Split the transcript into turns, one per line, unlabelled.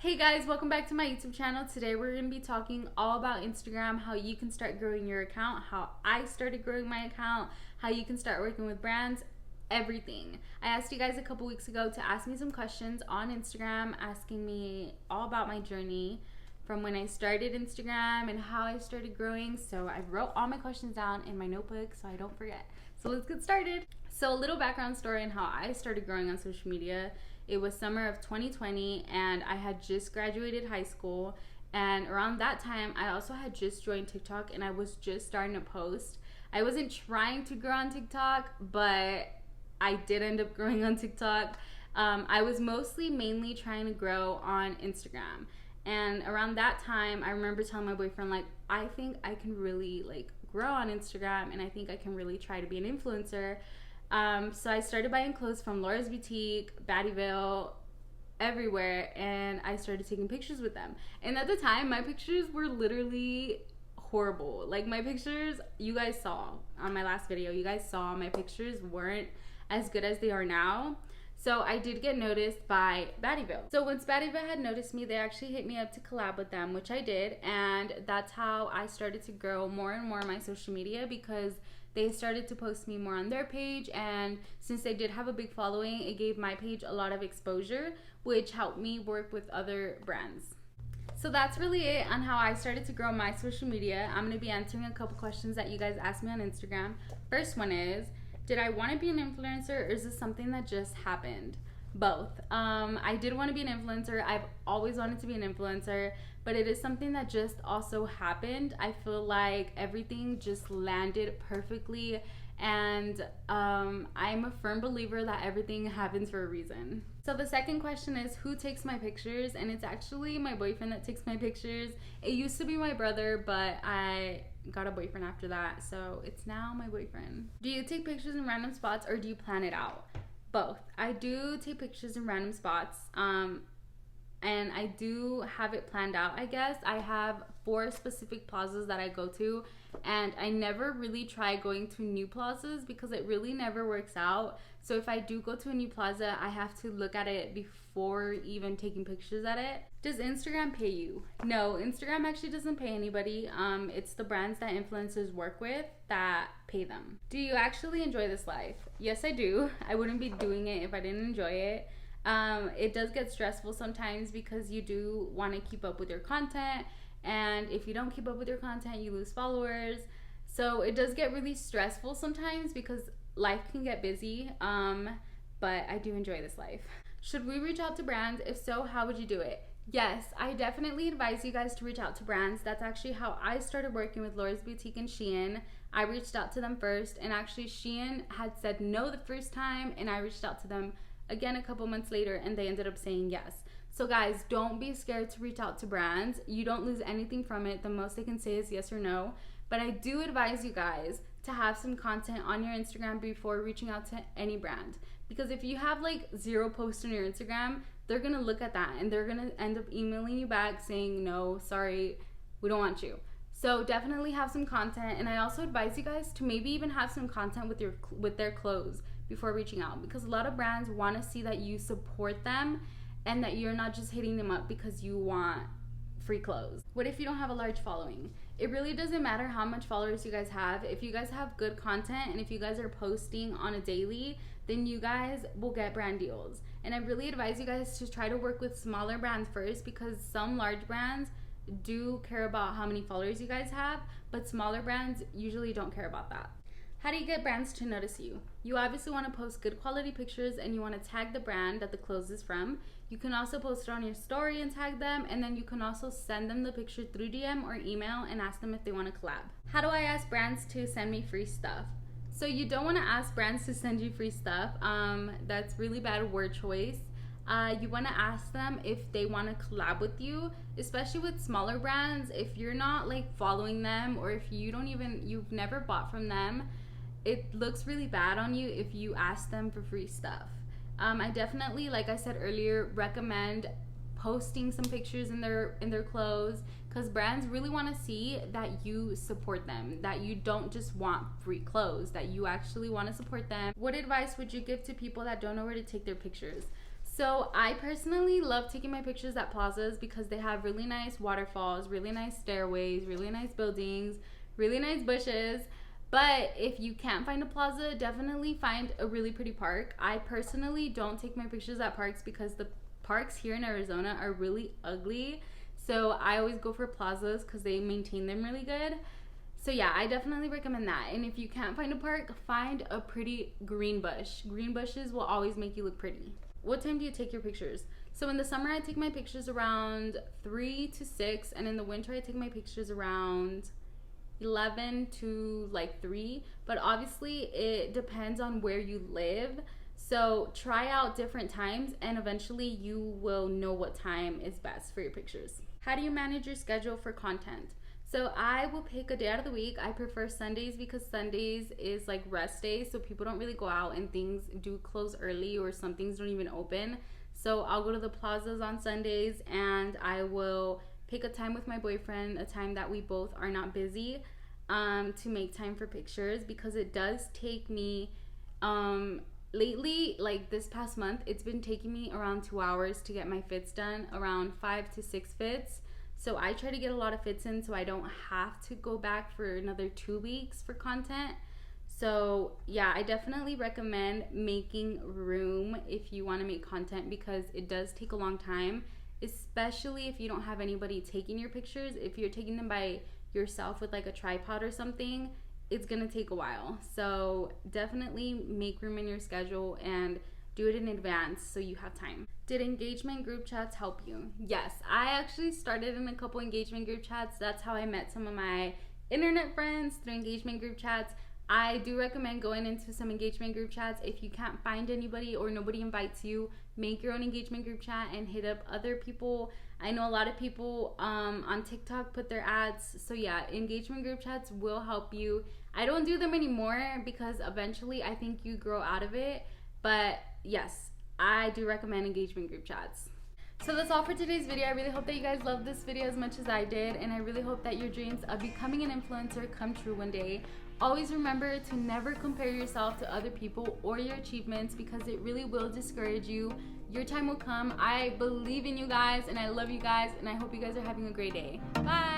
Hey guys, welcome back to my YouTube channel. Today we're going to be talking all about Instagram, how you can start growing your account, how I started growing my account, how you can start working with brands, everything. I asked you guys a couple weeks ago to ask me some questions on Instagram, asking me all about my journey from when I started Instagram and how I started growing. So I wrote all my questions down in my notebook so I don't forget. So let's get started. So a little background story on how I started growing on social media. It was summer of 2020 and I had just graduated high school, and around that time I also had just joined TikTok and I was just starting to post. I wasn't trying to grow on TikTok, but I did end up growing on TikTok. I was mainly trying to grow on Instagram, and around that time I remember telling my boyfriend, like, I think I can really grow on Instagram and I think I can really try to be an influencer. So I started buying clothes from Laura's Boutique, Battyville, everywhere, and I started taking pictures with them. And at the time, my pictures were literally horrible. Like, my pictures, you guys saw on my last video, you guys saw my pictures weren't as good as they are now. So I did get noticed by Battyville. So once Battyville had noticed me, they actually hit me up to collab with them, which I did. And that's how I started to grow more and more my social media, because they started to post me more on their page, and since they did have a big following, it gave my page a lot of exposure, which helped me work with other brands. So that's really it on how I started to grow my social media. I'm going to be answering a couple questions that you guys asked me on Instagram. First one is, did I want to be an influencer, or is this something that just happened? Both. I did want to be an influencer. I've always wanted to be an influencer, but it is something that just also happened. I feel like everything just landed perfectly, and I'm a firm believer that everything happens for a reason. So the second question is, who takes my pictures? And it's actually my boyfriend that takes my pictures. It used to be my brother, but I got a boyfriend after that, so it's now my boyfriend. Do you take pictures in random spots, or do you plan it out? Both. I do take pictures in random spots, and I do have it planned out, I guess. I have 4 specific plazas that I go to, and I never really try going to new plazas because it really never works out. So if I do go to a new plaza, I have to look at it before even taking pictures at it. Does Instagram pay you? No, Instagram actually doesn't pay anybody. It's the brands that influencers work with that pay them. Do you actually enjoy this life? Yes, I do. I wouldn't be doing it if I didn't enjoy it. It does get stressful sometimes because you do want to keep up with your content, and if you don't keep up with your content, you lose followers. So it does get really stressful sometimes because life can get busy, but I do enjoy this life. Should we reach out to brands? If so, how would you do it? Yes, I definitely advise you guys to reach out to brands. That's actually how I started working with Laura's Boutique and Shein. I reached out to them first, and actually Shein had said no the first time, and I reached out to them again a couple months later, and they ended up saying yes. So guys, don't be scared to reach out to brands. You don't lose anything from it. The most they can say is yes or no. But I do advise you guys to have some content on your Instagram before reaching out to any brand, because if you have 0 posts on your Instagram, they're gonna look at that and they're gonna end up emailing you back saying, no, sorry, we don't want you. So definitely have some content. And I also advise you guys to maybe even have some content with their clothes before reaching out, because a lot of brands want to see that you support them and that you're not just hitting them up because you want free clothes. What if you don't have a large following? It really doesn't matter how much followers you guys have. If you guys have good content and if you guys are posting on a daily, then you guys will get brand deals. And I really advise you guys to try to work with smaller brands first, because some large brands do care about how many followers you guys have, but smaller brands usually don't care about that. How do you get brands to notice you? You obviously want to post good quality pictures, and you want to tag the brand that the clothes is from. You can also post it on your story and tag them, and then you can also send them the picture through DM or email and ask them if they want to collab. How do I ask brands to send me free stuff? So you don't want to ask brands to send you free stuff. That's really bad word choice. You want to ask them if they want to collab with you, especially with smaller brands. If you're not following them, or if you've never bought from them, it looks really bad on you if you ask them for free stuff. I definitely, like I said earlier, recommend posting some pictures in their clothes, because brands really want to see that you support them, that you don't just want free clothes, that you actually want to support them. What advice would you give to people that don't know where to take their pictures? So I personally love taking my pictures at plazas because they have really nice waterfalls, really nice stairways, really nice buildings, really nice bushes. But if you can't find a plaza, definitely find a really pretty park. I personally don't take my pictures at parks because the parks here in Arizona are really ugly. So I always go for plazas because they maintain them really good. So yeah, I definitely recommend that. And if you can't find a park, find a pretty green bush. Green bushes will always make you look pretty. What time do you take your pictures? So in the summer, I take my pictures around 3 to 6. And in the winter, I take my pictures around 11 to like 3. But obviously, it depends on where you live. So try out different times and eventually you will know what time is best for your pictures. How do you manage your schedule for content? So I will pick a day out of the week. I prefer Sundays because Sundays is like rest days, so people don't really go out and things do close early or some things don't even open. So I'll go to the plazas on Sundays and I will pick a time with my boyfriend, a time that we both are not busy, to make time for pictures because it does take me, lately, like this past month, it's been taking me around 2 hours to get my fits done, around 5 to 6 fits. So I try to get a lot of fits in so I don't have to go back for another 2 weeks for content. So yeah, I definitely recommend making room if you want to make content because it does take a long time, especially if you don't have anybody taking your pictures. If you're taking them by yourself with like a tripod or something, it's gonna take a while. So definitely make room in your schedule and do it in advance so you have time. Did engagement group chats help you? Yes, I actually started in a couple engagement group chats. That's how I met some of my internet friends, through engagement group chats. I do recommend going into some engagement group chats. If you can't find anybody or nobody invites you, make your own engagement group chat and hit up other people. I know a lot of people on TikTok put their ads. So yeah, engagement group chats will help you. I don't do them anymore because eventually I think you grow out of it. But yes, I do recommend engagement group chats. So that's all for today's video. I really hope that you guys loved this video as much as I did, and I really hope that your dreams of becoming an influencer come true one day. Always remember to never compare yourself to other people or your achievements because it really will discourage you. Your time will come. I believe in you guys and I love you guys and I hope you guys are having a great day. Bye!